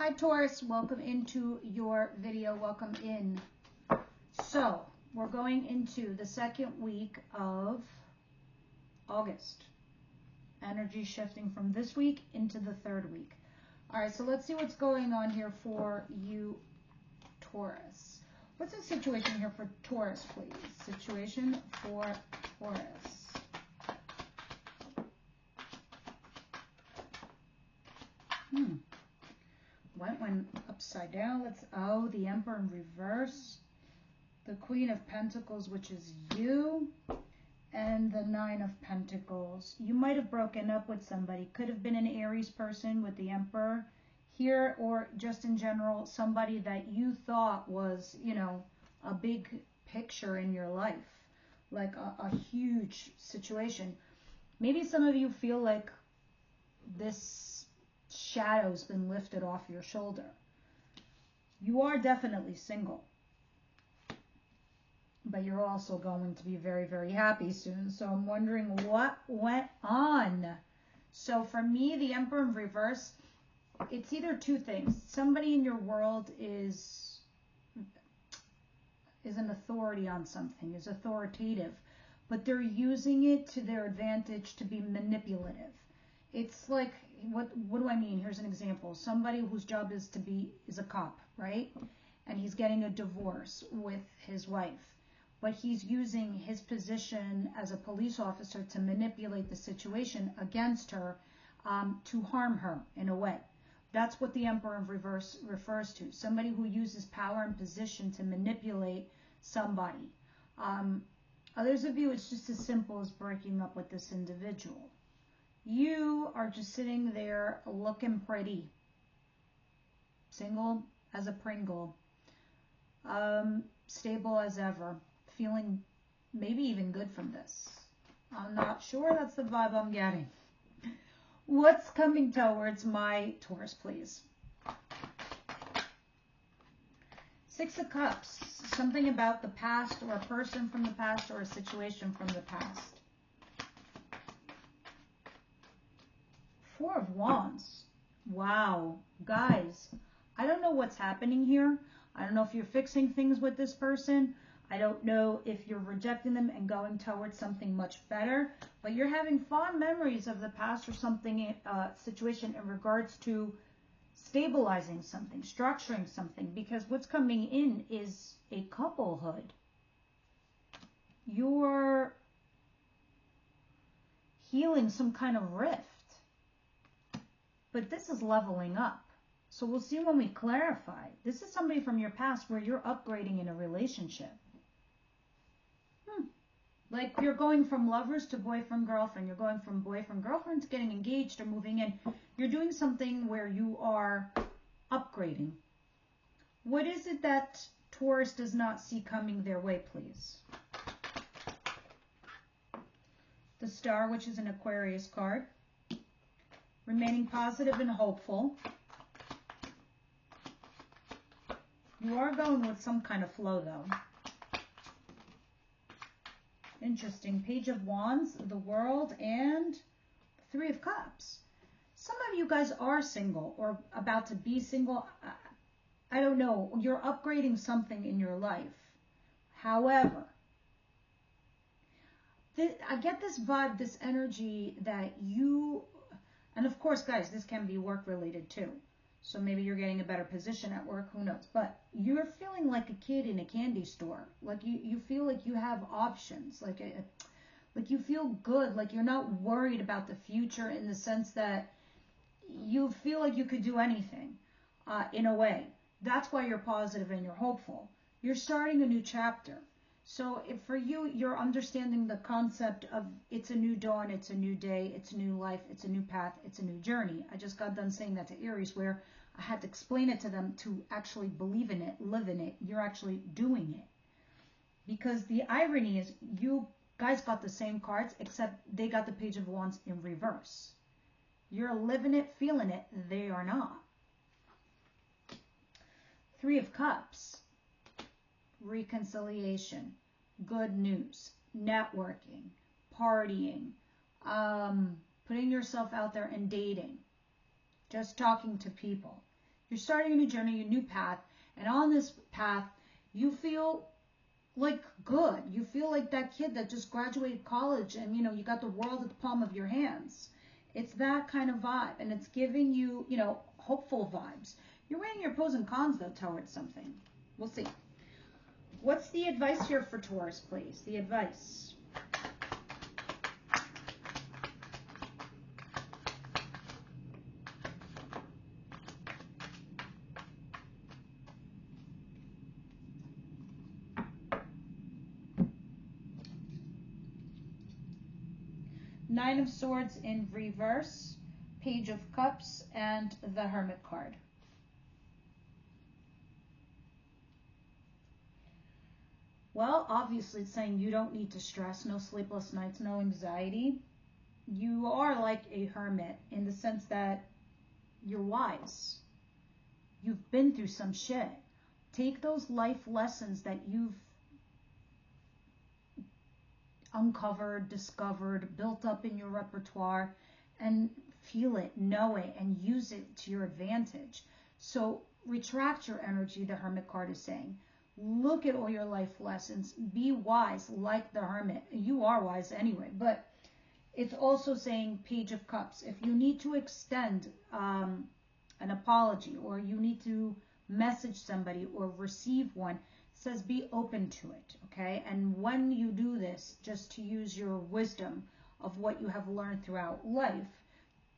Hi Taurus, welcome into your video, welcome in. So we're going into the second week of August. Energy shifting from this week into the third week. All right, so let's see what's going on here for you, Taurus. What's the situation here for Taurus, please? Situation for Taurus. Went upside down. Oh, the Emperor in reverse. The Queen of Pentacles, which is you. And the Nine of Pentacles. You might have broken up with somebody. Could have been an Aries person with the Emperor here, or just in general, somebody that you thought was, you know, a big picture in your life. Like a huge situation. Maybe some of you feel like this shadow's been lifted off your shoulder. You are definitely single, but you're also going to be very, very happy soon. So I'm wondering what went on. So for me, the Emperor in reverse, it's either two things. Somebody in your world is an authority on something, is authoritative, but they're using it to their advantage to be manipulative. It's like, what do I mean? Here's an example. Somebody whose job is a cop, right? And he's getting a divorce with his wife. But he's using his position as a police officer to manipulate the situation against her, to harm her in a way. That's what the Emperor in reverse refers to. Somebody who uses power and position to manipulate somebody. Others of you, it's just as simple as breaking up with this individual. You are just sitting there looking pretty. Single as a Pringle. Stable as ever. Feeling maybe even good from this. I'm not sure. That's the vibe I'm getting. What's coming towards my Taurus, please? Six of Cups. Something about the past, or a person from the past, or a situation from the past. Four of Wands. Wow. Guys, I don't know what's happening here. I don't know if you're fixing things with this person. I don't know if you're rejecting them and going towards something much better, but you're having fond memories of the past or something, situation in regards to stabilizing something, structuring something, because what's coming in is a couplehood. You're healing some kind of rift, but this is leveling up. So we'll see when we clarify. This is somebody from your past where you're upgrading in a relationship. Like you're going from lovers to boyfriend-girlfriend. You're going from boyfriend-girlfriend to getting engaged or moving in. You're doing something where you are upgrading. What is it that Taurus does not see coming their way, please? The Star, which is an Aquarius card. Remaining positive and hopeful. You are going with some kind of flow, though. Interesting. Page of Wands, the World, and Three of Cups. Some of you guys are single or about to be single. I don't know. You're upgrading something in your life. However, I get this vibe, this energy that you, and of course, guys, this can be work related too. So maybe you're getting a better position at work, who knows. But you're feeling like a kid in a candy store. Like you feel like you have options. Like you feel good. Like you're not worried about the future in the sense that you feel like you could do anything in a way. That's why you're positive and you're hopeful. You're starting a new chapter. So if for you, you're understanding the concept of it's a new dawn, it's a new day, it's a new life, it's a new path, it's a new journey. I just got done saying that to Aries, where I had to explain it to them to actually believe in it, live in it. You're actually doing it. Because the irony is you guys got the same cards, except they got the Page of Wands in reverse. You're living it, feeling it. They are not. Three of Cups. Reconciliation, good news, networking, partying, putting yourself out there and dating, just talking to people. You're starting a new journey, a new path. And on this path, you feel like good. You feel like that kid that just graduated college and, you got the world at the palm of your hands. It's that kind of vibe. And it's giving you, hopeful vibes. You're weighing your pros and cons, though, towards something. We'll see. What's the advice here for Taurus, please? The advice. Nine of Swords in reverse, Page of Cups, and the Hermit card. Well, obviously it's saying you don't need to stress, no sleepless nights, no anxiety. You are like a hermit in the sense that you're wise. You've been through some shit. Take those life lessons that you've uncovered, discovered, built up in your repertoire, and feel it, know it, and use it to your advantage. So retract your energy, the Hermit card is saying. Look at all your life lessons. Be wise like the Hermit. You are wise anyway, but it's also saying Page of Cups. If you need to extend an apology, or you need to message somebody or receive one, says be open to it, okay? And when you do this, just to use your wisdom of what you have learned throughout life,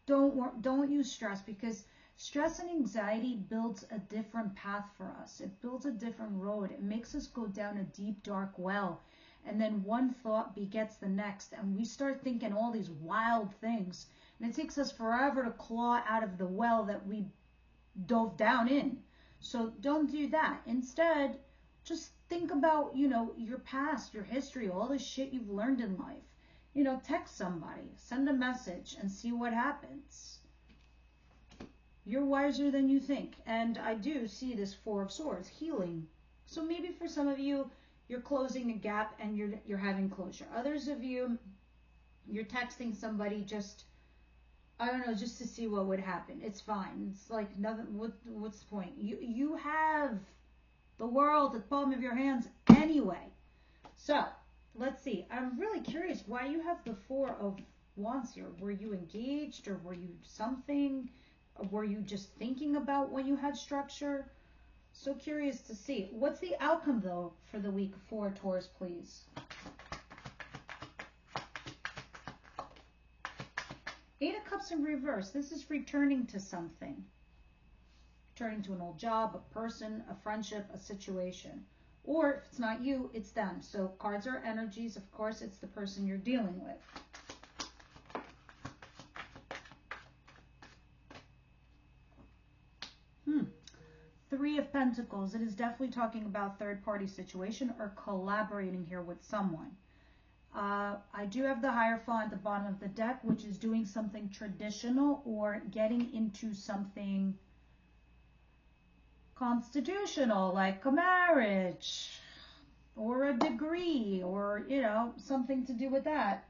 don't use stress, because stress and anxiety builds a different path for us. It builds a different road. It makes us go down a deep, dark well. And then one thought begets the next, and we start thinking all these wild things. And it takes us forever to claw out of the well that we dove down in. So don't do that. Instead, just think about, your past, your history, all the shit you've learned in life. Text somebody, send a message, and see what happens. You're wiser than you think. And I do see this Four of Swords, healing. So maybe for some of you, you're closing a gap and you're having closure. Others of you, you're texting somebody just, I don't know, just to see what would happen. It's fine. It's like nothing. What's the point? You have the world at the palm of your hands anyway. So let's see. I'm really curious why you have the Four of Wands here. Were you engaged, or were you something? Or were you just thinking about when you had structure? So curious to see. What's the outcome, though, for the week for Taurus, please? Eight of Cups in reverse. This is returning to something. Returning to an old job, a person, a friendship, a situation. Or if it's not you, it's them. So cards are energies. Of course, it's the person you're dealing with. Three of Pentacles. It is definitely talking about third-party situation or collaborating here with someone. I do have the Hierophant at the bottom of the deck, which is doing something traditional or getting into something constitutional, like a marriage or a degree, or, something to do with that.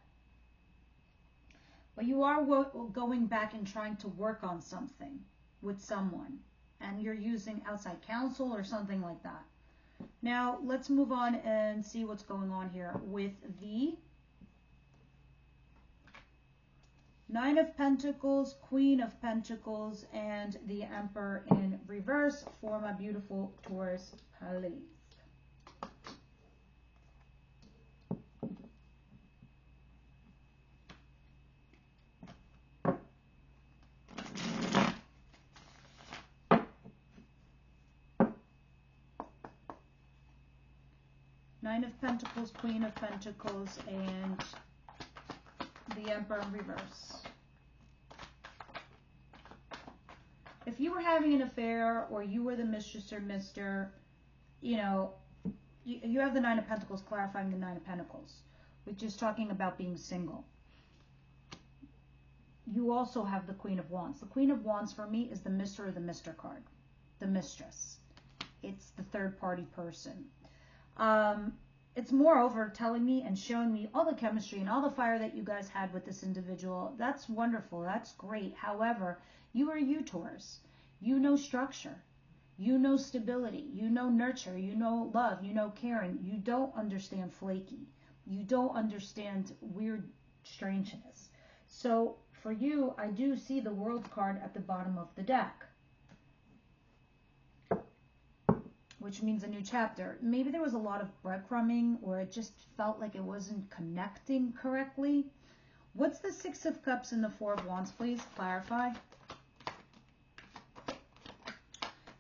But you are going back and trying to work on something with someone. And you're using outside counsel or something like that. Now, let's move on and see what's going on here with the Nine of Pentacles, Queen of Pentacles, and the Emperor in reverse for my beautiful Taurus, please. Nine of Pentacles, Queen of Pentacles, and the Emperor in reverse. If you were having an affair, or you were the mistress or mister, you have the Nine of Pentacles clarifying the Nine of Pentacles, which is talking about being single. You also have the Queen of Wands. The Queen of Wands for me is the Mr. or the Mister card, the mistress. It's the third party person. It's moreover telling me and showing me all the chemistry and all the fire that you guys had with this individual. That's wonderful. That's great. However, you are you, Taurus. You know structure. You know stability. You know nurture. You know love. You know caring. You don't understand flaky. You don't understand weird strangeness. So for you, I do see the World card at the bottom of the deck, which means a new chapter. Maybe there was a lot of breadcrumbing, or it just felt like it wasn't connecting correctly. What's the Six of Cups and the Four of Wands, please? Clarify.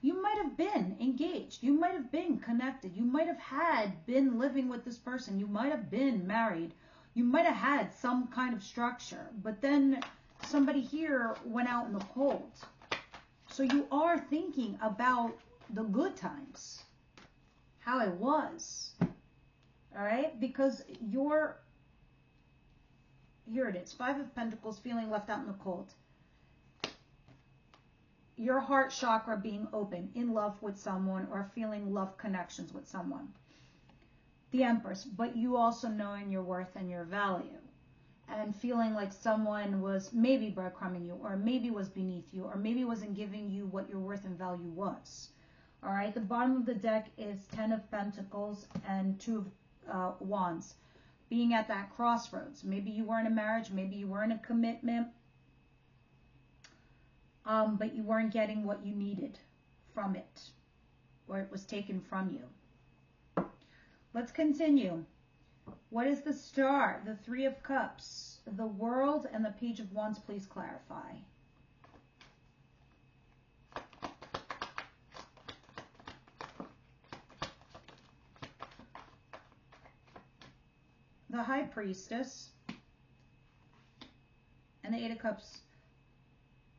You might have been engaged. You might have been connected. You might have been living with this person. You might have been married. You might have had some kind of structure. But then somebody here went out in the cold. So you are thinking about the good times, how it was. All right? Because you're, here it is, Five of Pentacles, feeling left out in the cold. Your heart chakra being open, in love with someone, or feeling love connections with someone. The Empress, but you also knowing your worth and your value, and feeling like someone was maybe breadcrumbing you, or maybe was beneath you, or maybe wasn't giving you what your worth and value was. All right, the bottom of the deck is Ten of Pentacles and Two of Wands, being at that crossroads. Maybe you were in a marriage, maybe you were in a commitment, but you weren't getting what you needed from it, or it was taken from you. Let's continue. What is the Star, the Three of Cups, the World, and the Page of Wands? Please clarify. The High Priestess, and the Eight of Cups,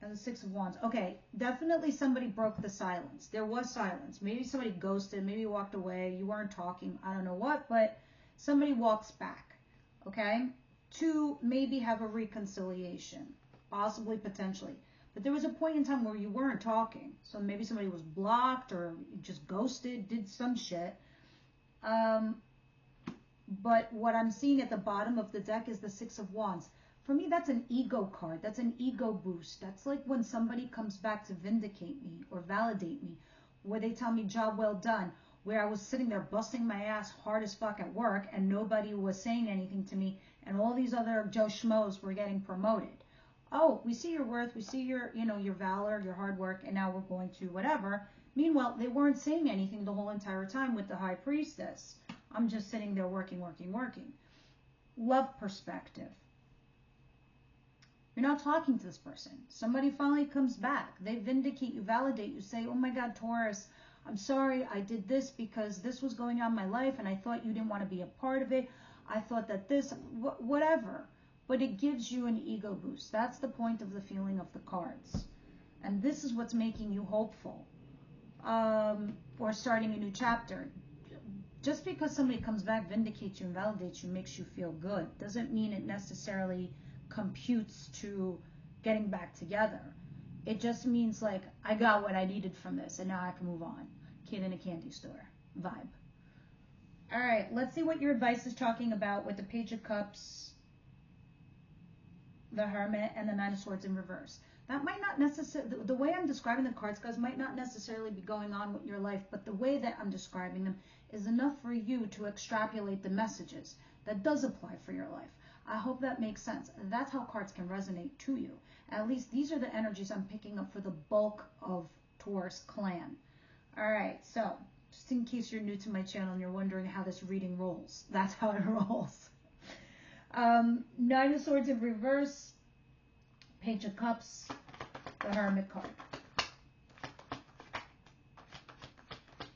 and the Six of Wands. Okay, definitely somebody broke the silence. There was silence. Maybe somebody ghosted, maybe walked away, you weren't talking, I don't know what, but somebody walks back, okay, to maybe have a reconciliation, possibly, potentially. But there was a point in time where you weren't talking, so maybe somebody was blocked or just ghosted, did some shit. But what I'm seeing at the bottom of the deck is the Six of Wands. For me, that's an ego card. That's an ego boost. That's like when somebody comes back to vindicate me or validate me, where they tell me job well done, where I was sitting there busting my ass hard as fuck at work and nobody was saying anything to me, and all these other Joe Schmoes were getting promoted. Oh, we see your worth, we see your, your valor, your hard work, and now we're going to whatever. Meanwhile, they weren't saying anything the whole entire time with the High Priestess. I'm just sitting there working. Love perspective. You're not talking to this person. Somebody finally comes back. They vindicate you, validate you, say, oh my God, Taurus, I'm sorry, I did this because this was going on in my life and I thought you didn't want to be a part of it. I thought that this, whatever. But it gives you an ego boost. That's the point of the feeling of the cards. And this is what's making you hopeful. Or starting a new chapter. Just because somebody comes back, vindicates you, and validates you, makes you feel good, doesn't mean it necessarily computes to getting back together. It just means like, I got what I needed from this and now I can move on. Kid in a candy store vibe. All right, let's see what your advice is talking about with the Page of Cups, the Hermit, and the Nine of Swords in reverse. That might not necessarily, the way I'm describing the cards, guys, might not necessarily be going on with your life, but the way that I'm describing them is enough for you to extrapolate the messages. That does apply for your life. I hope that makes sense. That's how cards can resonate to you. At least these are the energies I'm picking up for the bulk of Taurus clan. All right, so just in case you're new to my channel and you're wondering how this reading rolls, that's how it rolls. Nine of Swords in reverse, Page of Cups, the Hermit card.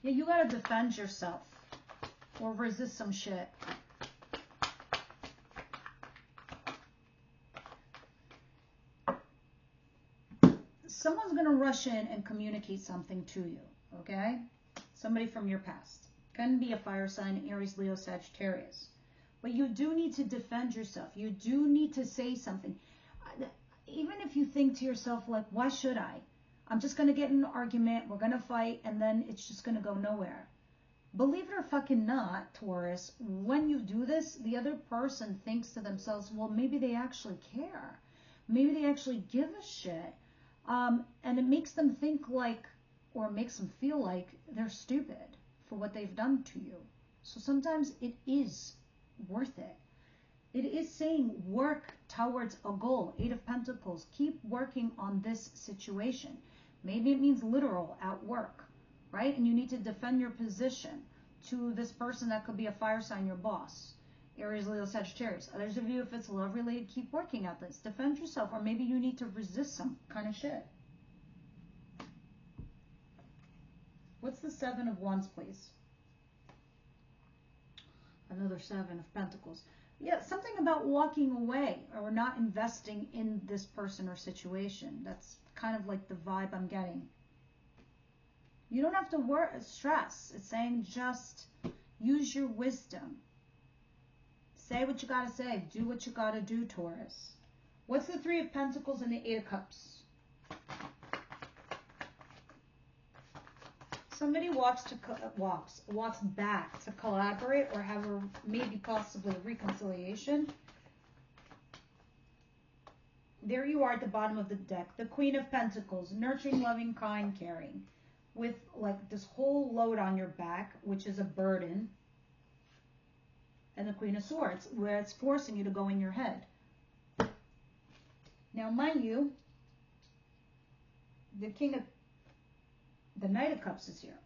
Yeah, you gotta defend yourself or resist some shit. Someone's gonna rush in and communicate something to you, okay? Somebody from your past. Can be a fire sign, Aries, Leo, Sagittarius. But you do need to defend yourself. You do need to say something. Even if you think to yourself, like, why should I? I'm just going to get in an argument, we're going to fight, and then it's just going to go nowhere. Believe it or fucking not, Taurus, when you do this, the other person thinks to themselves, well, maybe they actually care. Maybe they actually give a shit. And it makes them think like, or makes them feel like they're stupid for what they've done to you. So sometimes it is worth it. It is saying work towards a goal. 8 of Pentacles. Keep working on this situation. Maybe it means literal at work, right? And you need to defend your position to this person that could be a fire sign, your boss. Aries, Leo, Sagittarius. Others of you, if it's love related, keep working at this. Defend yourself, or maybe you need to resist some kind of shit. What's the 7 of Wands, please? Another 7 of Pentacles. Yeah, something about walking away or not investing in this person or situation. That's kind of like the vibe I'm getting. You don't have to stress. It's saying just use your wisdom. Say what you got to say. Do what you got to do, Taurus. What's the 3 of Pentacles and the 8 of Cups? Somebody walks back to collaborate or have a maybe possibly reconciliation. There you are at the bottom of the deck. The Queen of Pentacles, nurturing, loving, kind, caring, with like this whole load on your back, which is a burden. And the Queen of Swords, where it's forcing you to go in your head. Now, mind you, the Knight of Cups is here.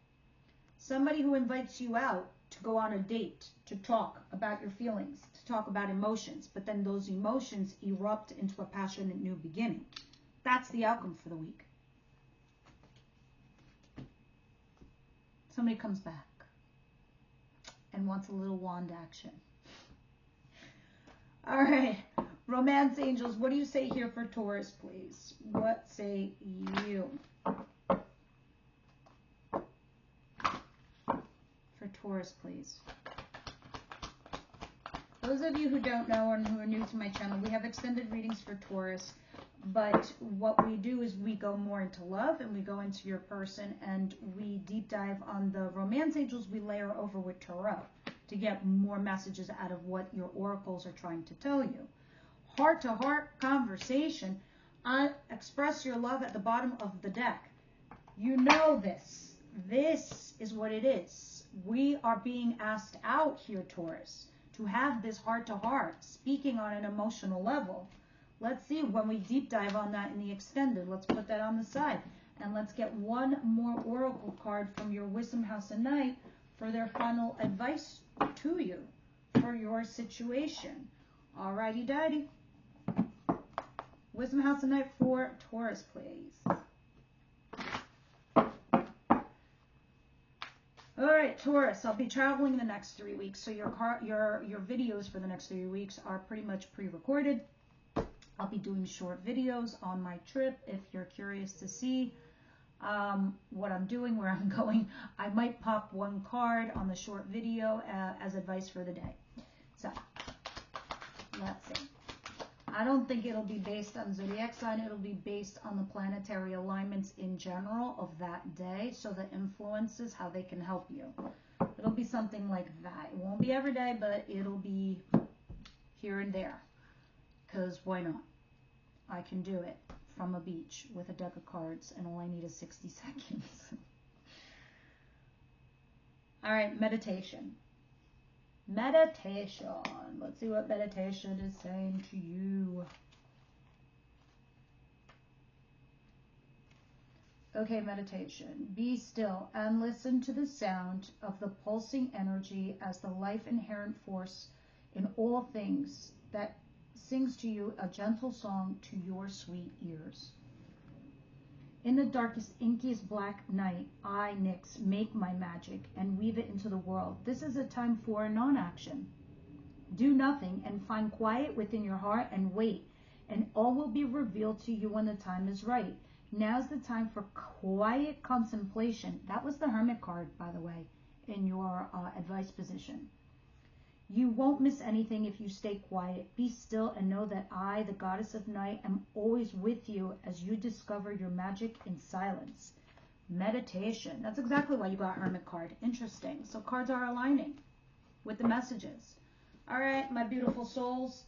Somebody who invites you out to go on a date, to talk about your feelings, to talk about emotions, but then those emotions erupt into a passionate new beginning. That's the outcome for the week. Somebody comes back and wants a little wand action. All right, romance angels, what do you say here for Taurus, please? What say you? For Taurus, please. Those of you who don't know and who are new to my channel, we have extended readings for Taurus, but what we do is we go more into love and we go into your person and we deep dive on the romance angels. We layer over with tarot to get more messages out of what your oracles are trying to tell you. Heart-to-heart conversation. Express your love at the bottom of the deck. You know this. This is what it is. We are being asked out here, Taurus, to have this heart-to-heart, speaking on an emotional level. Let's see when we deep dive on that in the extended. Let's put that on the side. And let's get one more oracle card from your Wisdom House of Night for their final advice to you for your situation. Alrighty, daddy. Wisdom House of Night for Taurus, please. All right, Taurus, I'll be traveling the next 3 weeks, so your videos for the next 3 weeks are pretty much pre-recorded. I'll be doing short videos on my trip. If you're curious to see what I'm doing, where I'm going, I might pop one card on the short video as advice for the day. So, let's see. I don't think it'll be based on zodiac sign. It'll be based on the planetary alignments in general of that day. So the influences, how they can help you. It'll be something like that. It won't be every day, but it'll be here and there. Because why not? I can do it from a beach with a deck of cards and all I need is 60 seconds. All right, meditation. Meditation. Let's see what meditation is saying to you. Okay, meditation. Be still and listen to the sound of the pulsing energy as the life inherent force in all things that sings to you a gentle song to your sweet ears. In the darkest, inkiest black night, I, Nyx, make my magic and weave it into the world. This is a time for non-action. Do nothing and find quiet within your heart and wait, and all will be revealed to you when the time is right. Now's the time for quiet contemplation. That was the Hermit card, by the way, in your advice position. You won't miss anything if you stay quiet. Be still and know that I, the goddess of night, am always with you as you discover your magic in silence. Meditation. That's exactly why you got Hermit card. Interesting. So cards are aligning with the messages. All right, my beautiful souls.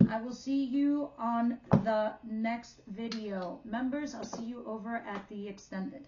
I will see you on the next video. Members, I'll see you over at the extended.